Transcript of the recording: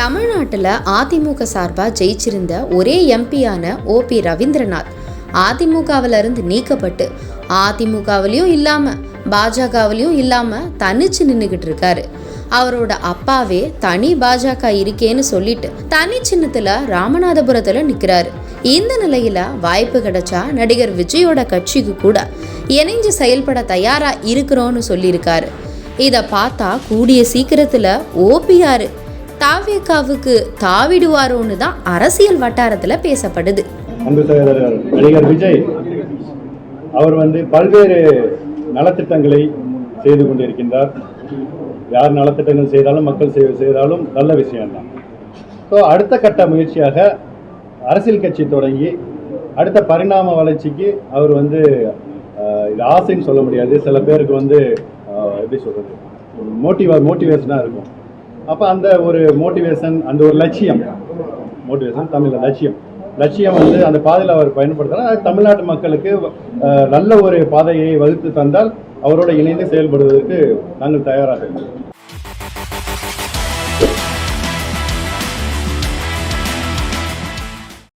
தமிழ்நாட்டில் அதிமுக சார்பாக ஜெயிச்சிருந்த ஒரே எம்பியான ஓபி ரவீந்திரநாத் அதிமுகவில் இருந்து நீக்கப்பட்டு அதிமுகவிலையும் இல்லாமல் பாஜகவிலையும் இல்லாமல் தனிச்சு நின்றுக்கிட்டு இருக்காரு. அவரோட அப்பாவே தனி பாஜக இருக்கேன்னு சொல்லிட்டு தனி சின்னத்தில் ராமநாதபுரத்தில் நிற்கிறாரு. இந்த நிலையில் வாய்ப்பு கிடைச்சா நடிகர் விஜயோட கட்சிக்கு கூட இணைஞ்சு செயல்பட தயாராக இருக்கிறோன்னு சொல்லியிருக்காரு. இதை பார்த்தா கூடிய சீக்கிரத்தில் ஓபிஆர் தாவேகாவுக்கு தாவிடுவாரோன்னு தான் அரசியல் வட்டாரத்தில் பேசப்படுது. அன்பு சகோதரர் நடிகர் விஜய் அவர் பல்வேறு நலத்திட்டங்களை செய்து கொண்டிருக்கின்றார். யார் நலத்திட்டங்கள் செய்தாலும் மக்கள் செய்தாலும் நல்ல விஷயம்தான். ஸோ அடுத்த கட்ட முயற்சியாக அரசியல் கட்சி தொடங்கி அடுத்த பரிணாம வளர்ச்சிக்கு அவர் இது ஆசைன்னு சொல்ல முடியாது. சில பேருக்கு எப்படி சொல்றது, மோட்டிவேஷனாக இருக்கும். அப்போ அந்த ஒரு மோட்டிவேஷன், அந்த ஒரு லட்சியம், மோட்டிவேஷன் தமிழில் லட்சியம் அந்த பாதையில் அவர் பயன்படுத்தினா தமிழ்நாட்டு மக்களுக்கு நல்ல ஒரு பாதையை வகுத்து தந்தால் அவரோட இணைந்து செயல்படுவதற்கு நாங்கள் தயாராக இருக்கிறோம்.